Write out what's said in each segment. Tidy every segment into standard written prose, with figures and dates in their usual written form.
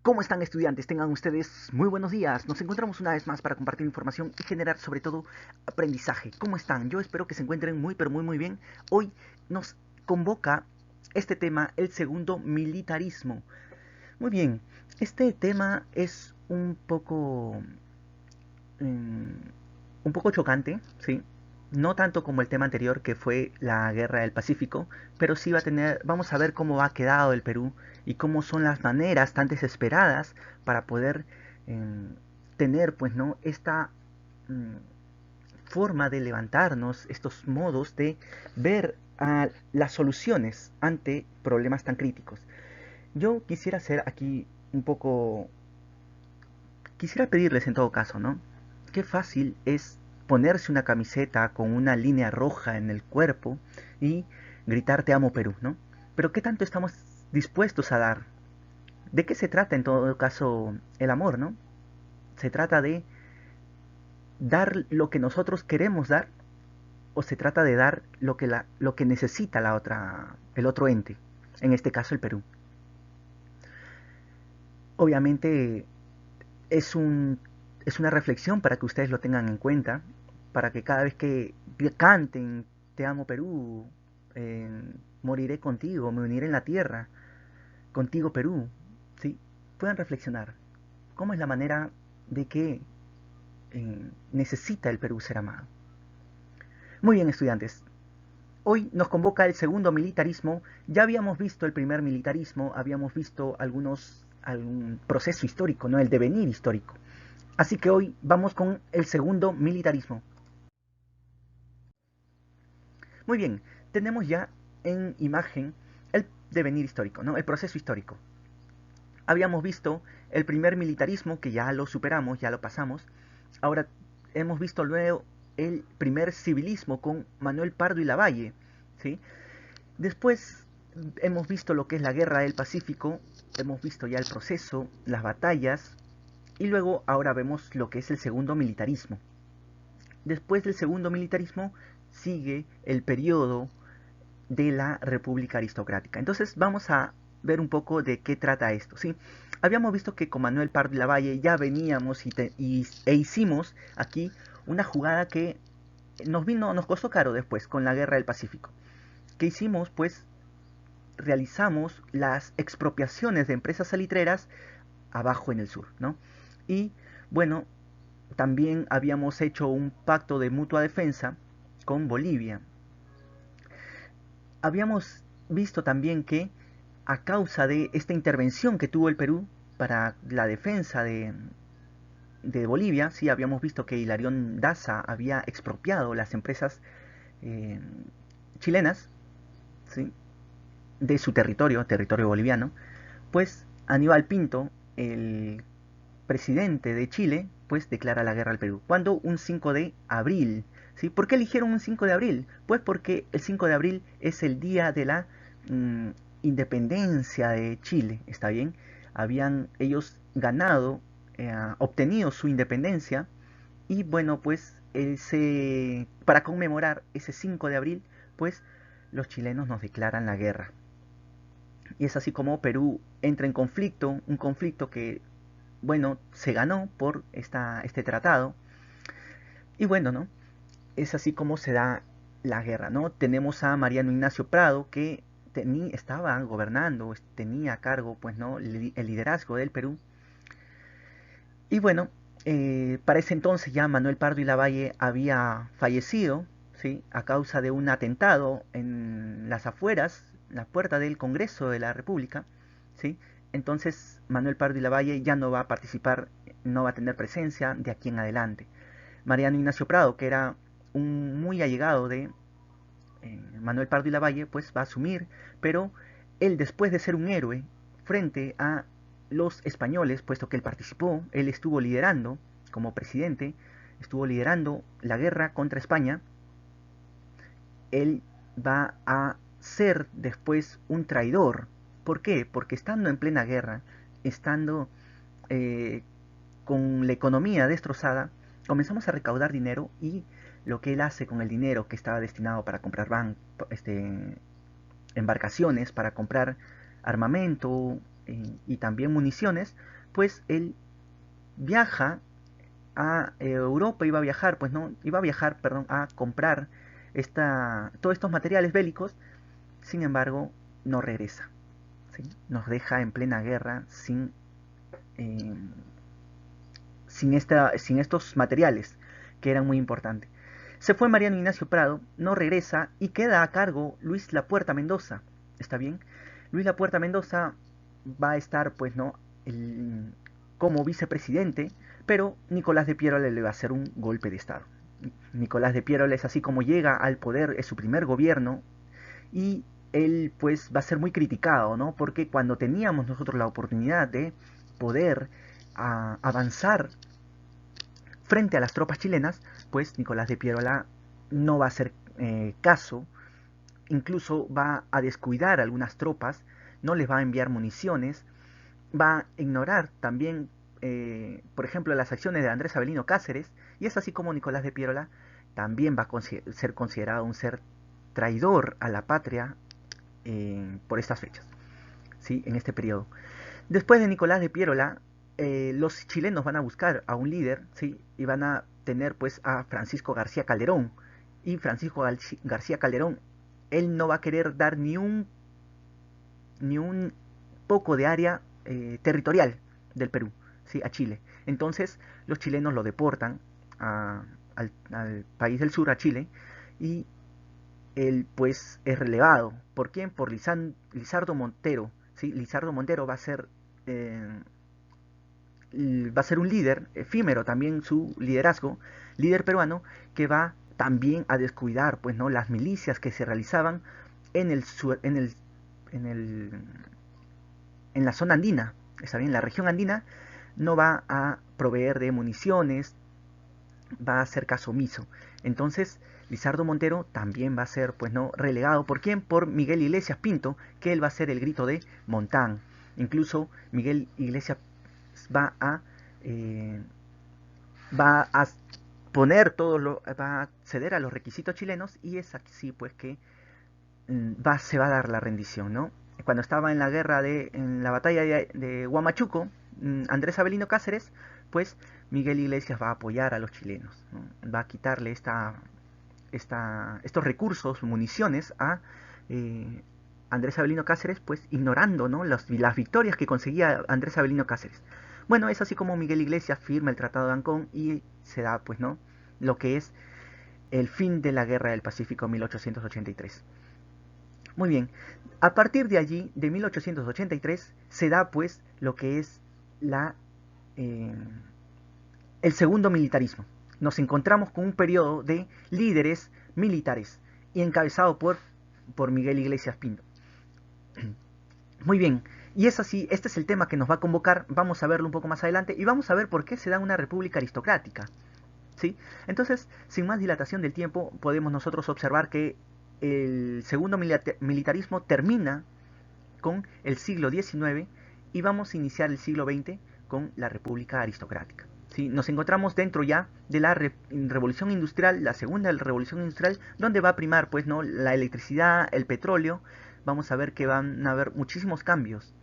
¿Cómo están, estudiantes? Tengan ustedes muy buenos días. Nos encontramos una vez más para compartir información y generar sobre todo aprendizaje. ¿Cómo están? Yo espero que se encuentren muy pero muy bien. Hoy nos convoca este tema, el segundo militarismo. Muy bien, este tema es un poco chocante, ¿sí? No tanto como el tema anterior que fue la guerra del Pacífico, pero sí vamos a ver cómo ha quedado el Perú y cómo son las maneras tan desesperadas para poder eh, tener, pues, ¿no? Esta mm, forma de levantarnos, estos modos de ver las soluciones ante problemas tan críticos. Yo quisiera hacer aquí un poco quisiera pedirles en todo caso, ¿no? Qué fácil es ponerse una camiseta con una línea roja en el cuerpo y gritar te amo Perú, ¿no? Pero ¿qué tanto estamos dispuestos a dar? ¿De qué se trata en todo caso el amor, ¿no? ¿Se trata de dar lo que nosotros queremos dar o se trata de dar lo que necesita el otro ente, en este caso el Perú? Obviamente es un, es una reflexión para que ustedes lo tengan en cuenta, para que cada vez que canten Te amo Perú, eh, moriré contigo, me uniré en la tierra, contigo Perú, ¿sí? Puedan reflexionar. ¿Cómo es la manera de que necesita el Perú ser amado? Muy bien, estudiantes. Hoy nos convoca el segundo militarismo. Ya habíamos visto el primer militarismo, habíamos visto algún proceso histórico, ¿no? El devenir histórico. Así que hoy vamos con el segundo militarismo. Muy bien, tenemos ya en imagen el devenir histórico, ¿no? El proceso histórico. Habíamos visto el primer militarismo, que ya lo superamos, ya lo pasamos. Ahora hemos visto luego el primer civilismo con Manuel Pardo y Lavalle, ¿sí? Después hemos visto lo que es la guerra del Pacífico, hemos visto ya el proceso, las batallas, y luego ahora vemos lo que es el segundo militarismo. Después del segundo militarismo sigue el periodo de la República Aristocrática. Entonces vamos a ver un poco de qué trata esto, ¿sí? Habíamos visto que con Manuel Pardo y Lavalle ya veníamos e hicimos aquí una jugada que nos costó caro después con la Guerra del Pacífico. ¿Qué hicimos? Pues realizamos las expropiaciones de empresas salitreras abajo en el sur, ¿no? Y bueno, también habíamos hecho un pacto de mutua defensa con Bolivia. Habíamos visto también que a causa de esta intervención que tuvo el Perú para la defensa de Bolivia, sí, habíamos visto que Hilarión Daza había expropiado las empresas eh, chilenas, ¿sí? De su territorio boliviano, pues Aníbal Pinto, el presidente de Chile, pues declara la guerra al Perú. ¿Cuándo? Un 5 de abril. ¿Sí? ¿Por qué eligieron un 5 de abril? Pues porque el 5 de abril es el día de la mm, independencia de Chile, ¿está bien? Habían ellos ganado, obtenido su independencia y bueno, pues para conmemorar ese 5 de abril, pues los chilenos nos declaran la guerra. Y es así como Perú entra en conflicto, un conflicto que, bueno, se ganó por este tratado. Y bueno, ¿no? Es así como se da la guerra, ¿no? Tenemos a Mariano Ignacio Prado que estaba gobernando, tenía a cargo, pues, ¿no? El liderazgo del Perú. Y bueno, para ese entonces ya Manuel Pardo y Lavalle había fallecido, ¿sí? A causa de un atentado en las afueras, la puerta del Congreso de la República, ¿sí? Entonces Manuel Pardo y Lavalle ya no va a participar, no va a tener presencia de aquí en adelante. Mariano Ignacio Prado, que era un muy allegado de Manuel Pardo y Lavalle, pues va a asumir, pero él después de ser un héroe frente a los españoles, puesto que él participó, él estuvo liderando como presidente, estuvo liderando la guerra contra España, él va a ser después un traidor. ¿Por qué? Porque estando en plena guerra, estando eh, con la economía destrozada, comenzamos a recaudar dinero y lo que él hace con el dinero que estaba destinado para comprar embarcaciones, para comprar armamento y también municiones, pues él viaja a Europa, iba a viajar, pues no, iba a viajar, perdón, a comprar todos estos materiales bélicos. Sin embargo, no regresa, ¿sí? Nos deja en plena guerra eh, sin estos materiales que eran muy importantes. Se fue Mariano Ignacio Prado, no regresa y queda a cargo Luis Lapuerta Mendoza. ¿Está bien? Luis Lapuerta Mendoza va a estar, pues, ¿no? Como vicepresidente, pero Nicolás de Piérola le va a hacer un golpe de Estado. Nicolás de Piérola es así como llega al poder, es su primer gobierno, y él pues va a ser muy criticado, ¿no? Porque cuando teníamos nosotros la oportunidad de poder avanzar frente a las tropas chilenas, pues Nicolás de Piérola no va a hacer caso, incluso va a descuidar a algunas tropas, no les va a enviar municiones, va a ignorar también, por ejemplo, las acciones de Andrés Avelino Cáceres, y es así como Nicolás de Piérola también va a ser considerado un ser traidor a la patria por estas fechas, ¿sí? En este periodo. Después de Nicolás de Piérola, los chilenos van a buscar a un líder, ¿sí? Y van a tener pues a Francisco García Calderón. Y Francisco García Calderón, él no va a querer dar ni un poco de área territorial del Perú, ¿sí? A Chile. Entonces los chilenos lo deportan al país del sur, a Chile, y él pues es relevado. ¿Por quién? Por Lizardo Montero, ¿sí? Lizardo Montero eh, va a ser un líder efímero, también su liderazgo, líder peruano, que va también a descuidar pues no las milicias que se realizaban en el en el en la zona andina. Está bien, la región andina no va a proveer de municiones, va a hacer caso omiso. Entonces, Lizardo Montero también va a ser, pues no, relegado. ¿Por quién? Por Miguel Iglesias Pinto, que él va a ser el grito de Montán. Incluso Miguel Iglesias va a, eh, va a poner va a ceder a los requisitos chilenos, y es así pues que se va a dar la rendición, ¿no? Cuando estaba en la guerra en la batalla de Huamachuco, Andrés Avelino Cáceres, pues Miguel Iglesias va a apoyar a los chilenos, ¿no? Va a quitarle estos recursos, municiones a Andrés Avelino Cáceres, pues ignorando, ¿no? las victorias que conseguía Andrés Avelino Cáceres. Bueno, es así como Miguel Iglesias firma el Tratado de Ancón y se da, pues, ¿no? Lo que es el fin de la Guerra del Pacífico 1883. Muy bien, a partir de allí, de 1883, se da pues lo que es la, eh, el segundo militarismo. Nos encontramos con un periodo de líderes militares y encabezado por Miguel Iglesias Pinto. Muy bien, y es así, este es el tema que nos va a convocar, vamos a verlo un poco más adelante y vamos a ver por qué se da una república aristocrática, ¿sí? Entonces, sin más dilatación del tiempo, podemos nosotros observar que el segundo militarismo termina con el siglo XIX y vamos a iniciar el siglo XX con la república aristocrática, ¿sí? Nos encontramos dentro ya de la revolución industrial, la segunda revolución industrial, donde va a primar pues, ¿no? la electricidad, el petróleo. Vamos a ver que van a haber muchísimos cambios,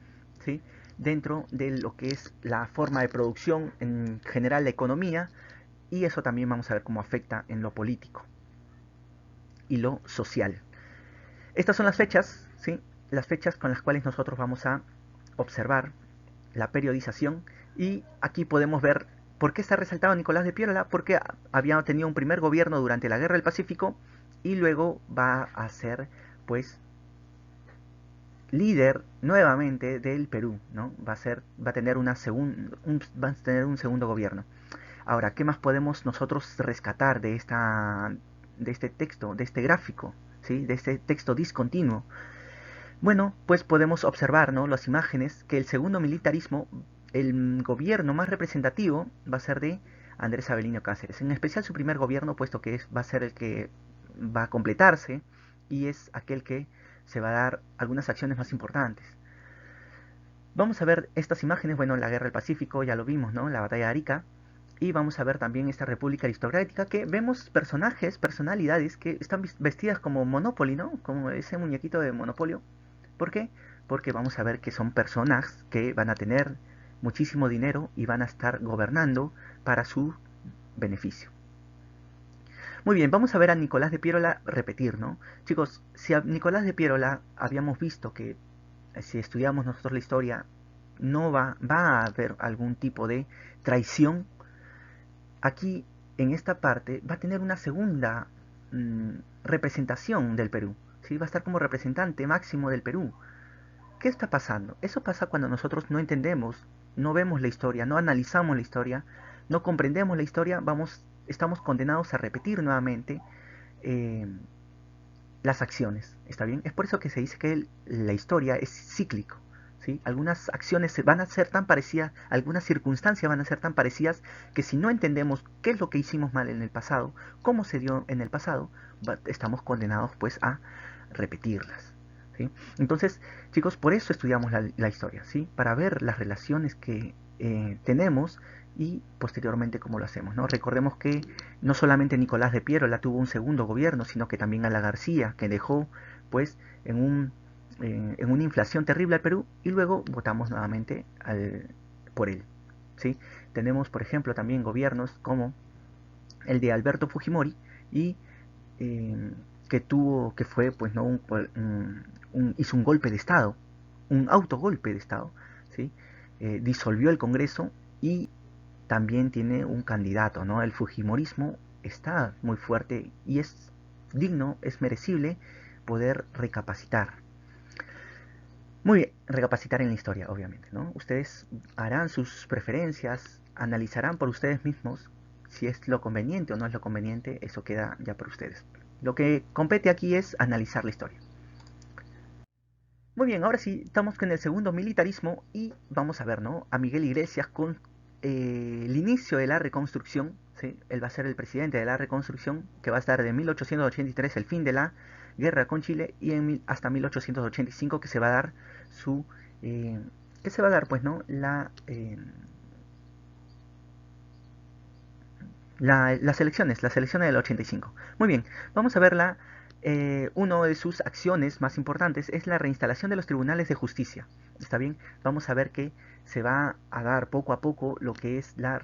¿sí? Dentro de lo que es la forma de producción, en general la economía, y eso también vamos a ver cómo afecta en lo político y lo social. Estas son las fechas, ¿sí? Las fechas con las cuales nosotros vamos a observar la periodización, y aquí podemos ver por qué está resaltado Nicolás de Piérola, porque había tenido un primer gobierno durante la Guerra del Pacífico y luego va a ser pues líder nuevamente del Perú, ¿no? Va a tener va a tener un segundo gobierno. Ahora, ¿qué más podemos nosotros rescatar de este texto, de este gráfico, ¿sí? De este texto discontinuo? Bueno, pues podemos observar, ¿no? Las imágenes que el segundo militarismo, el gobierno más representativo va a ser de Andrés Avelino Cáceres, en especial su primer gobierno, puesto que va a ser el que va a completarse y es aquel que se va a dar algunas acciones más importantes. Vamos a ver estas imágenes, bueno, la Guerra del Pacífico, ya lo vimos, ¿no? La batalla de Arica. Y vamos a ver también esta república aristocrática, que vemos personajes, personalidades que están vestidas como Monopoly, ¿no? Como ese muñequito de Monopolio. ¿Por qué? Porque vamos a ver que son personas que van a tener muchísimo dinero y van a estar gobernando para su beneficio. Muy bien, vamos a ver a Nicolás de Piérola repetir, ¿no? Chicos, si a Nicolás de Piérola habíamos visto que si estudiamos nosotros la historia, no va a haber algún tipo de traición, aquí en esta parte va a tener una segunda mm, representación del Perú, ¿sí? Va a estar como representante máximo del Perú. ¿Qué está pasando? Eso pasa cuando nosotros no entendemos, no vemos la historia, no analizamos la historia, no comprendemos la historia, estamos condenados a repetir nuevamente eh, las acciones, ¿está bien? Es por eso que se dice que la historia es cíclico, ¿sí? Algunas acciones van a ser tan parecidas, algunas circunstancias van a ser tan parecidas que si no entendemos qué es lo que hicimos mal en el pasado, cómo se dio en el pasado, estamos condenados pues a repetirlas, ¿sí? Entonces, chicos, por eso estudiamos la historia, ¿sí? Para ver las relaciones que tenemos y posteriormente cómo lo hacemos, ¿no? Recordemos que no solamente Nicolás de Piérola tuvo un segundo gobierno, sino que también a la García, que dejó pues en, en una inflación terrible al Perú y luego votamos nuevamente por él, ¿sí? Tenemos, por ejemplo, también gobiernos como el de Alberto Fujimori y eh, que fue, pues, ¿no? Hizo un golpe de Estado, un autogolpe de Estado, ¿sí? Disolvió el Congreso y también tiene un candidato, ¿no? El Fujimorismo está muy fuerte y es digno, es merecible poder recapacitar. Muy bien, recapacitar en la historia, obviamente, ¿no? Ustedes harán sus preferencias, analizarán por ustedes mismos si es lo conveniente o no es lo conveniente, eso queda ya por ustedes. Lo que compete aquí es analizar la historia. Muy bien, ahora sí, estamos con el segundo militarismo y vamos a ver, ¿no? A Miguel Iglesias con el inicio de la reconstrucción, ¿sí? Él va a ser el presidente de la reconstrucción, que va a estar de 1883, el fin de la guerra con Chile, y hasta 1885 que se va a dar su... eh, que se va a dar, pues, ¿no? Las elecciones del 85. Muy bien, vamos a verla. Una de sus acciones más importantes es la reinstalación de los tribunales de justicia. ¿Está bien? Vamos a ver que se va a dar poco a poco lo que es la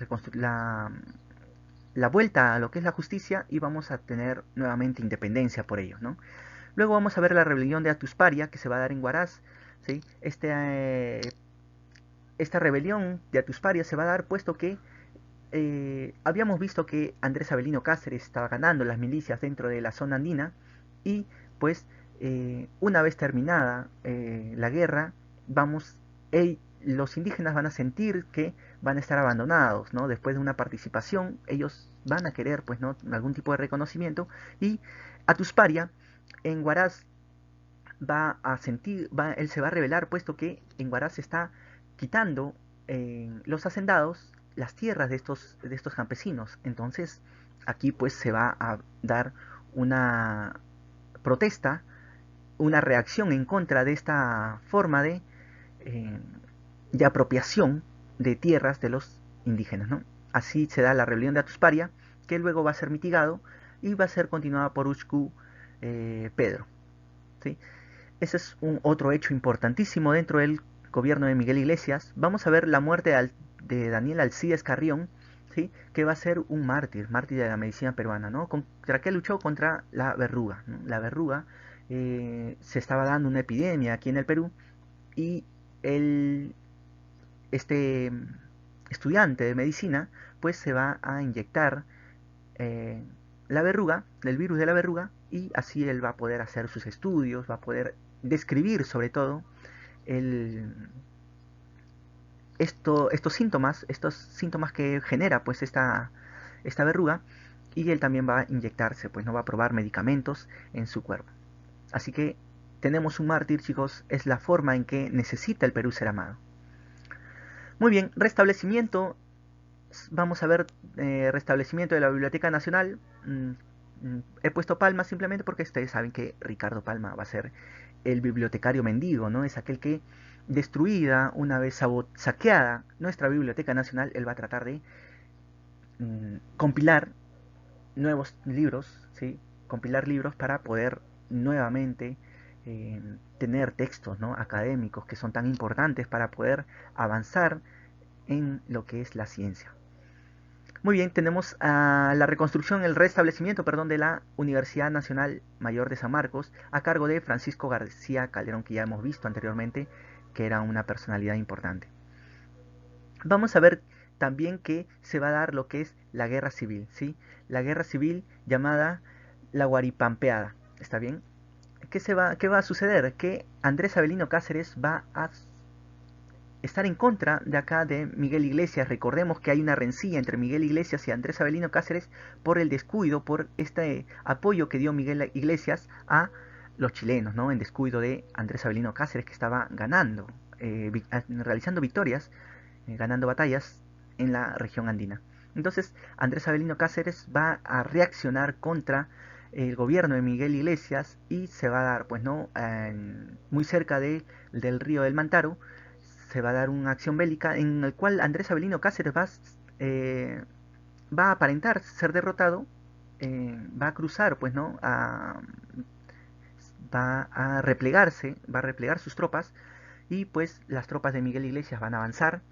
vuelta a lo que es la justicia y vamos a tener nuevamente independencia por ello, ¿no? Luego vamos a ver la rebelión de Atusparia que se va a dar en Huaraz, ¿sí? Esta rebelión de Atusparia se va a dar puesto que habíamos visto que Andrés Avelino Cáceres estaba ganando las milicias dentro de la zona andina y pues una vez terminada la guerra, los indígenas van a sentir que van a estar abandonados, ¿no? Después de una participación, ellos van a querer pues no algún tipo de reconocimiento y Atusparia en Huaraz él se va a rebelar puesto que en Huaraz se está quitando los hacendados las tierras de estos campesinos. Entonces aquí pues se va a dar una protesta, una reacción en contra de esta forma eh, de apropiación de tierras de los indígenas, ¿no? Así se da la rebelión de Atusparia, que luego va a ser mitigado y va a ser continuada por Uchku Pedro, ¿sí? Ese es un otro hecho importantísimo dentro del gobierno de Miguel Iglesias. Vamos a ver la muerte de Daniel Alcides Carrión, ¿sí? Que va a ser un mártir de la medicina peruana, ¿no? ¿Contra qué luchó? Contra la verruga, ¿no? La verruga se estaba dando una epidemia aquí en el Perú y el, este estudiante de medicina pues se va a inyectar eh, la verruga, el virus de la verruga, y así él va a poder hacer sus estudios, va a poder describir sobre todo el, estos síntomas que genera pues esta verruga, y él también va a inyectarse, pues no va a probar medicamentos en su cuerpo. Así que tenemos un mártir, chicos, es la forma en que necesita el Perú ser amado. Muy bien, restablecimiento. Vamos a ver restablecimiento de la Biblioteca Nacional. He puesto Palma simplemente porque ustedes saben que Ricardo Palma va a ser el bibliotecario mendigo, ¿no? Es aquel que, destruida, una vez saqueada nuestra Biblioteca Nacional, él va a tratar de compilar nuevos libros, ¿sí? Compilar libros para poder nuevamente tener textos, ¿no? Académicos que son tan importantes para poder avanzar en lo que es la ciencia. Muy bien, tenemos la reconstrucción, el restablecimiento, perdón, de la Universidad Nacional Mayor de San Marcos, a cargo de Francisco García Calderón, que ya hemos visto anteriormente, que era una personalidad importante. Vamos a ver también que se va a dar lo que es la guerra civil, ¿sí? La guerra civil llamada la Guaripampeada, ¿está bien? ¿Qué va a suceder? Que Andrés Avelino Cáceres va a estar en contra de acá de Miguel Iglesias. Recordemos que hay una rencilla entre Miguel Iglesias y Andrés Avelino Cáceres por el descuido, por este apoyo que dio Miguel Iglesias a los chilenos, ¿no? En descuido de Andrés Avelino Cáceres, que estaba ganando, realizando victorias, ganando batallas en la región andina. Entonces, Andrés Avelino Cáceres va a reaccionar contra el gobierno de Miguel Iglesias y se va a dar, pues no, muy cerca del río del Mantaro, se va a dar una acción bélica en el cual Andrés Avelino Cáceres va a aparentar ser derrotado, va a cruzar, pues no, va a replegar sus tropas y pues las tropas de Miguel Iglesias van a avanzar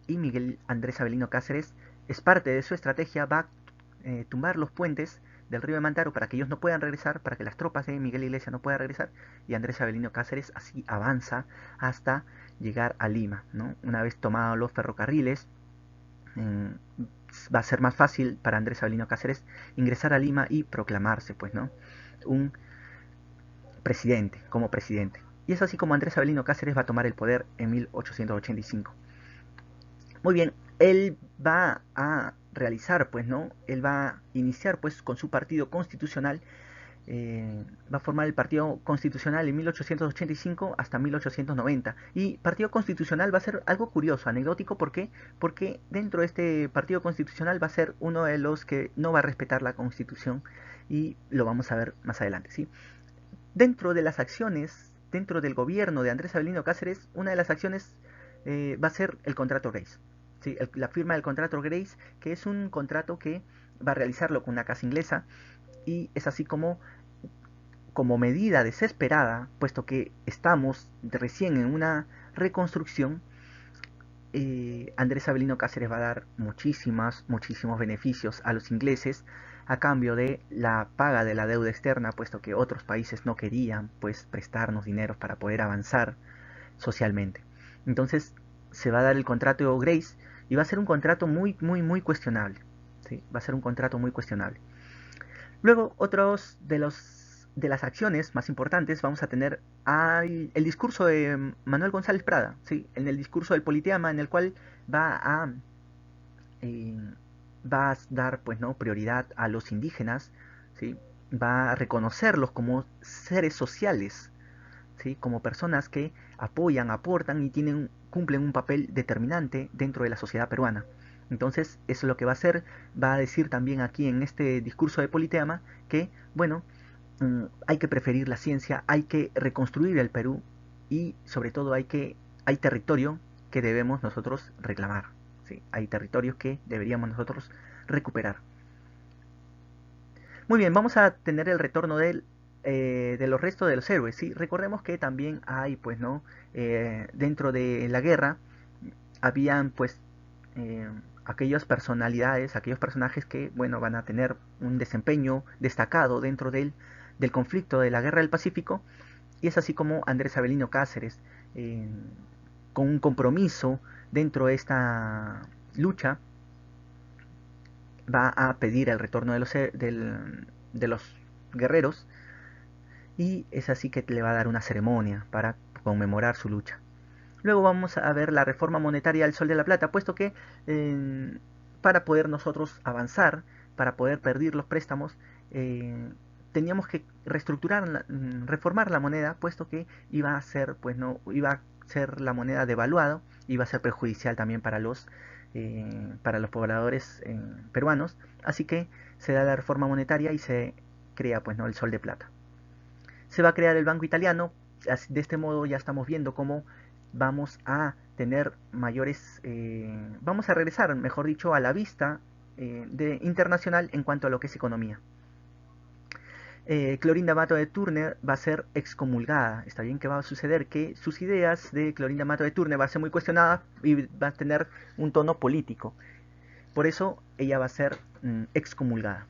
y Miguel Andrés Avelino Cáceres es parte de su estrategia, va a tumbar los puentes del río de Mantaro para que ellos no puedan regresar, para que las tropas de Miguel Iglesias no puedan regresar, y Andrés Avelino Cáceres así avanza hasta llegar a Lima, ¿no? Una vez tomados los ferrocarriles, eh, va a ser más fácil para Andrés Avelino Cáceres ingresar a Lima y proclamarse, pues, ¿no? Un presidente, como presidente. Y es así como Andrés Avelino Cáceres va a tomar el poder en 1885. Muy bien, él va a realizar, pues, ¿no? Él va a iniciar, pues, con su partido constitucional, va a formar el Partido Constitucional en 1885 hasta 1890. Y Partido Constitucional va a ser algo curioso, anecdótico, ¿por qué? Porque dentro de este Partido Constitucional va a ser uno de los que no va a respetar la Constitución y lo vamos a ver más adelante, ¿sí? Dentro de las acciones, dentro del gobierno de Andrés Avelino Cáceres, una de las acciones va a ser el contrato Grace. ¿Sí? La firma del contrato Grace, que es un contrato que va a realizarlo con una casa inglesa y es así como medida desesperada, puesto que estamos recién en una reconstrucción, Andrés Avelino Cáceres va a dar muchísimos beneficios a los ingleses a cambio de la paga de la deuda externa, puesto que otros países no querían pues prestarnos dinero para poder avanzar socialmente. Entonces se va a dar el contrato Grace y va a ser un contrato muy cuestionable. ¿Sí? Va a ser un contrato muy cuestionable. Luego, otros de las acciones más importantes, vamos a tener el discurso de Manuel González Prada, ¿sí? En el discurso del Politeama, en el cual va a, eh, va a dar pues, ¿no? prioridad a los indígenas, ¿sí? Va a reconocerlos como seres sociales, ¿sí? Como personas que apoyan, aportan y cumplen un papel determinante dentro de la sociedad peruana. Entonces, eso es lo que va a hacer, va a decir también aquí en este discurso de Politeama que, bueno, hay que preferir la ciencia, hay que reconstruir el Perú y sobre todo hay territorio que debemos nosotros reclamar, ¿sí? Hay territorios que deberíamos nosotros recuperar. Muy bien, vamos a tener el retorno de los restos de los héroes, ¿sí? Recordemos que también hay, pues, ¿no? Dentro de la guerra habían, pues, eh, aquellas personalidades, aquellos personajes que, bueno, van a tener un desempeño destacado dentro del conflicto de la Guerra del Pacífico, y es así como Andrés Avelino Cáceres, eh, con un compromiso dentro de esta lucha, va a pedir el retorno de los guerreros y es así que le va a dar una ceremonia para conmemorar su lucha. Luego vamos a ver la reforma monetaria del Sol de la Plata, puesto que para poder nosotros avanzar, para poder perder los préstamos, teníamos que reestructurar, reformar la moneda, puesto que iba a ser, pues no, iba a ser la moneda devaluada, iba a ser perjudicial también para los pobladores peruanos, así que se da la reforma monetaria y se crea, pues no, el Sol de Plata. Se va a crear el Banco Italiano, de este modo ya estamos viendo cómo vamos a tener mayores, vamos a regresar, mejor dicho, a la vista internacional en cuanto a lo que es economía. Clorinda Mato de Turner va a ser excomulgada. Está bien que va a suceder que sus ideas de Clorinda Mato de Turner va a ser muy cuestionadas y va a tener un tono político. Por eso ella va a ser excomulgada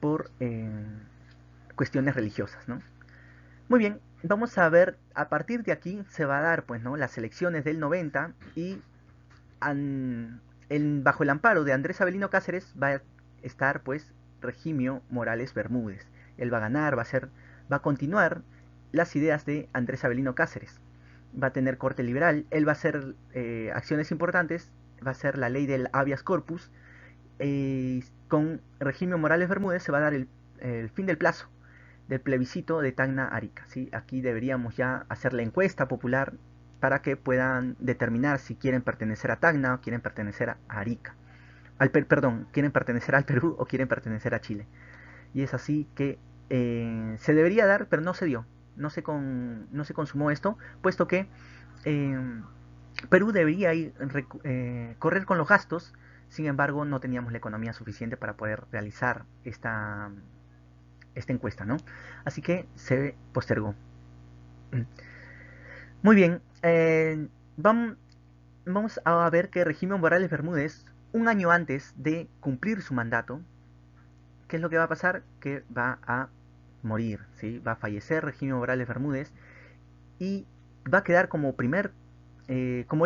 por cuestiones religiosas, ¿no? Muy bien, vamos a ver, a partir de aquí se va a dar, pues, ¿no? Las elecciones del 90 y bajo el amparo de Andrés Avelino Cáceres va a estar, pues, Regimio Morales Bermúdez. Él va a ganar, va a continuar las ideas de Andrés Avelino Cáceres. Va a tener corte liberal, él va a hacer acciones importantes, va a ser la ley del habeas corpus. Con Regimio Morales Bermúdez se va a dar el fin del plazo del plebiscito de Tacna Arica, ¿sí? Aquí deberíamos ya hacer la encuesta popular para que puedan determinar si quieren pertenecer a Tacna o quieren pertenecer a Arica. Perdón, quieren pertenecer al Perú o quieren pertenecer a Chile. Y es así que se debería dar, pero no se dio. No se consumó esto, puesto que eh, Perú debería correr con los gastos. Sin embargo, no teníamos la economía suficiente para poder realizar esta encuesta, ¿no? Así que se postergó. Muy bien, vamos a ver que Regimio Morales Bermúdez, un año antes de cumplir su mandato, ¿qué es lo que va a pasar? Que va a morir, ¿sí? Va a fallecer Regimio Morales Bermúdez y va a quedar como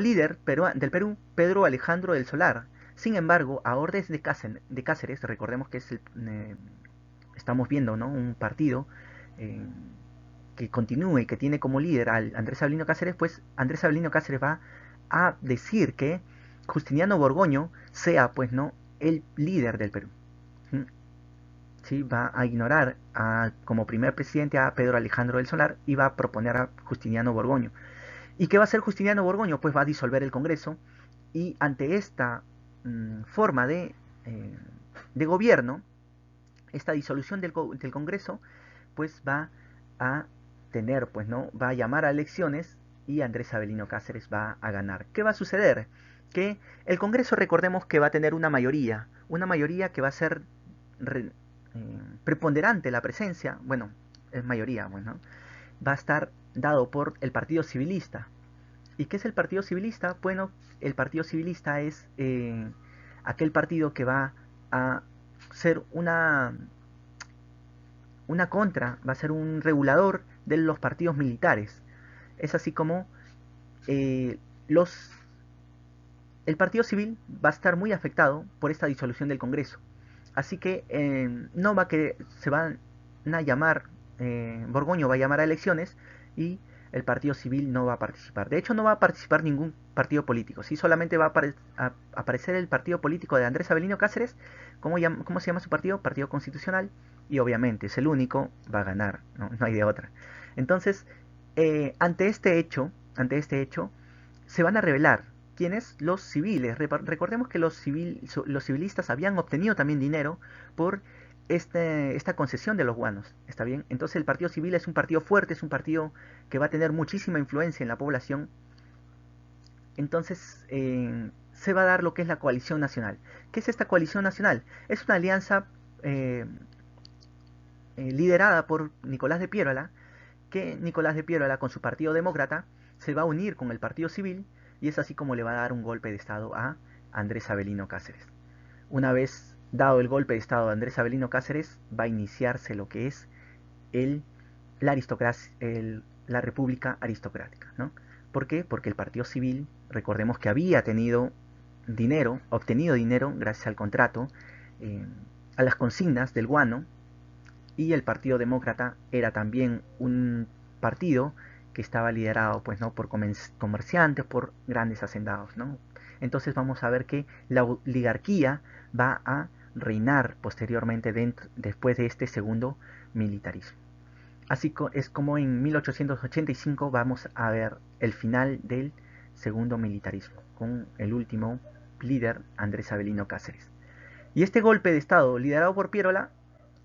líder del Perú, Pedro Alejandro del Solar. Sin embargo, a órdenes de Cáceres, recordemos que estamos viendo, ¿no? Un partido eh, que continúe y que tiene como líder al Andrés Avelino Cáceres, pues Andrés Avelino Cáceres va a decir que Justiniano Borgoño sea, pues, ¿no? El líder del Perú. ¿Mm? ¿Sí? Va a ignorar como primer presidente a Pedro Alejandro del Solar y va a proponer a Justiniano Borgoño. ¿Y qué va a hacer Justiniano Borgoño? Pues va a disolver el Congreso y ante esta forma de gobierno, esta disolución del Congreso, pues va a tener, pues no, va a llamar a elecciones y Andrés Avelino Cáceres va a ganar. ¿Qué va a suceder? Que el Congreso, recordemos que va a tener una mayoría que va a ser re- preponderante la presencia, bueno, es mayoría, bueno, va a estar dado por el Partido Civilista. ¿Y qué es el Partido Civilista? Bueno, el Partido Civilista es aquel partido que va a ser una contra, va a ser un regulador de los partidos militares. Es así como eh, los, el Partido Civil va a estar muy afectado por esta disolución del Congreso. Así que no va a que se van a llamar, Borgoño va a llamar a elecciones y el Partido Civil no va a participar. De hecho, no va a participar ningún partido político. ¿Sí? Solamente va a aparecer el partido político de Andrés Avelino Cáceres. ¿Cómo se llama su partido? Partido Constitucional. Y obviamente es el único, va a ganar. No hay de otra. Entonces, ante este hecho, se van a revelar quiénes los civiles. Recordemos que los civilistas habían obtenido también dinero por esta concesión de los guanos. ¿Está bien? Entonces el Partido Civil es un partido fuerte, es un partido que va a tener muchísima influencia en la población. Entonces se va a dar lo que es la coalición nacional. ¿Qué es esta coalición nacional? Es una alianza eh, liderada por Nicolás de Piérola, que Nicolás de Piérola con su partido demócrata se va a unir con el partido civil y es así como le va a dar un golpe de estado a Andrés Avelino Cáceres. Una vez dado el golpe de estado a Andrés Avelino Cáceres, va a iniciarse lo que es el, la aristocracia, la república aristocrática, ¿no? ¿Por qué? Porque el partido civil, recordemos que había obtenido dinero gracias al contrato, a las consignas del guano, y el Partido Demócrata era también un partido que estaba liderado, pues, ¿no? Por comerciantes, por grandes hacendados, ¿no? Entonces vamos a ver que la oligarquía va a reinar posteriormente después de este segundo militarismo. Así es como en 1885 vamos a ver el final del segundo militarismo, con el último líder, Andrés Avelino Cáceres. Y este golpe de Estado liderado por Piérola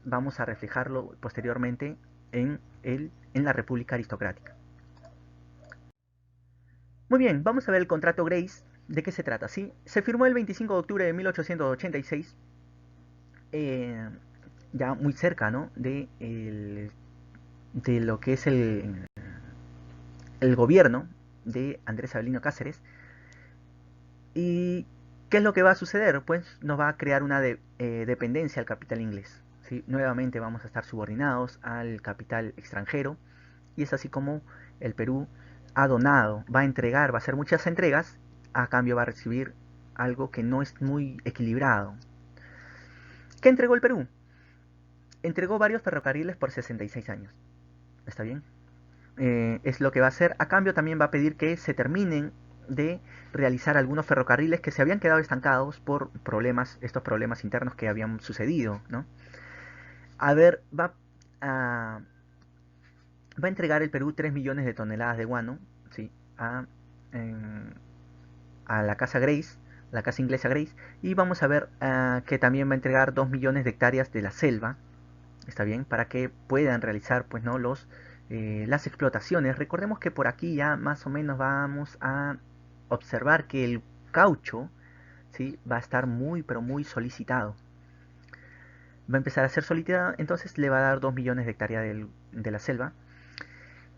vamos a reflejarlo posteriormente en la República Aristocrática. Muy bien, vamos a ver el contrato Grace. ¿De qué se trata? ¿Sí? Se firmó el 25 de octubre de 1886. ya muy cerca, ¿no? De lo que es el gobierno de Andrés Avelino Cáceres. ¿Y qué es lo que va a suceder? Pues nos va a crear una dependencia al capital inglés. ¿Sí? Nuevamente vamos a estar subordinados al capital extranjero y es así como el Perú ha donado, va a entregar, va a hacer muchas entregas, a cambio va a recibir algo que no es muy equilibrado. ¿Qué entregó el Perú? Entregó varios ferrocarriles por 66 años. ¿Está bien? Es lo que va a hacer. A cambio también va a pedir que se terminen de realizar algunos ferrocarriles que se habían quedado estancados por problemas, estos problemas internos que habían sucedido, ¿no? A ver, a, va a entregar el Perú 3 millones de toneladas de guano, ¿sí? En- a la casa Grace, la casa inglesa Grace, y vamos a ver que también va a entregar 2 millones de hectáreas de la selva, está bien, para que puedan realizar, pues, ¿no? Las explotaciones. Recordemos que por aquí ya más o menos vamos a observar que el caucho, ¿sí? Va a estar muy, pero muy solicitado. Va a empezar a ser solicitado, entonces le va a dar 2 millones de hectáreas de la selva.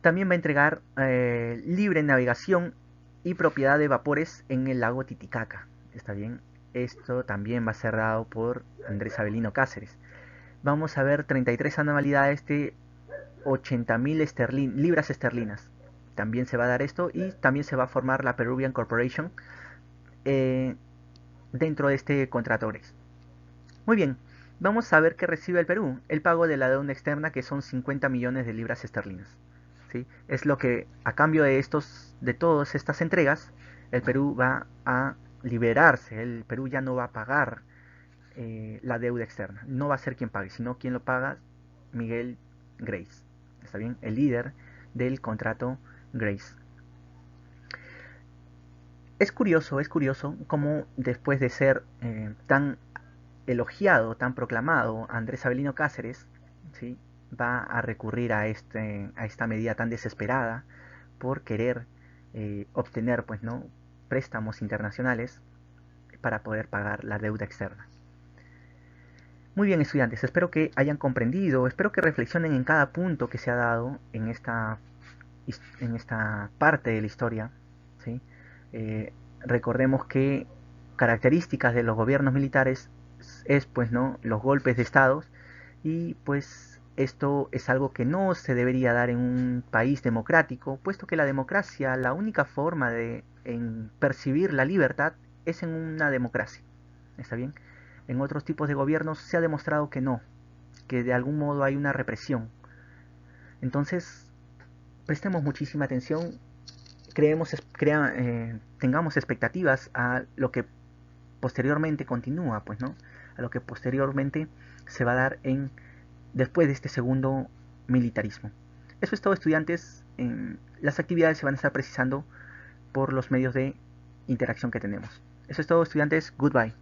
También va a entregar libre navegación y propiedad de vapores en el lago Titicaca. ¿Está bien? Esto también va a ser dado por Andrés Avelino Cáceres. Vamos a ver 33 anualidades de 80.000 libras esterlinas. También se va a dar esto y también se va a formar la Peruvian Corporation eh, dentro de este contrato GRES. Muy bien, vamos a ver qué recibe el Perú. El pago de la deuda externa, que son 50 millones de libras esterlinas. ¿Sí? Es lo que a cambio de todas estas entregas, el Perú va a liberarse. El Perú ya no va a pagar la deuda externa. No va a ser quien pague, sino quien lo paga, Miguel Grace. ¿Está bien? El líder del contrato Grace. Es curioso cómo después de ser tan elogiado, tan proclamado, Andrés Avelino Cáceres, ¿sí? Va a recurrir a esta medida tan desesperada por querer obtener, pues, ¿no? préstamos internacionales para poder pagar la deuda externa. Muy bien, estudiantes, espero que hayan comprendido, espero que reflexionen en cada punto que se ha dado en esta parte de la historia. ¿Sí? Eh, Recordemos que características de los gobiernos militares es, pues, ¿no? los golpes de estados, y pues esto es algo que no se debería dar en un país democrático, puesto que la democracia, la única forma de percibir la libertad es en una democracia. ¿Está bien? En otros tipos de gobiernos se ha demostrado que no, que de algún modo hay una represión. Entonces, prestemos muchísima atención, tengamos expectativas a lo que posteriormente continúa, pues, ¿no? A lo que posteriormente se va a dar después de este segundo militarismo. Eso es todo, estudiantes. Las actividades se van a estar precisando por los medios de interacción que tenemos. Eso es todo, estudiantes. Goodbye.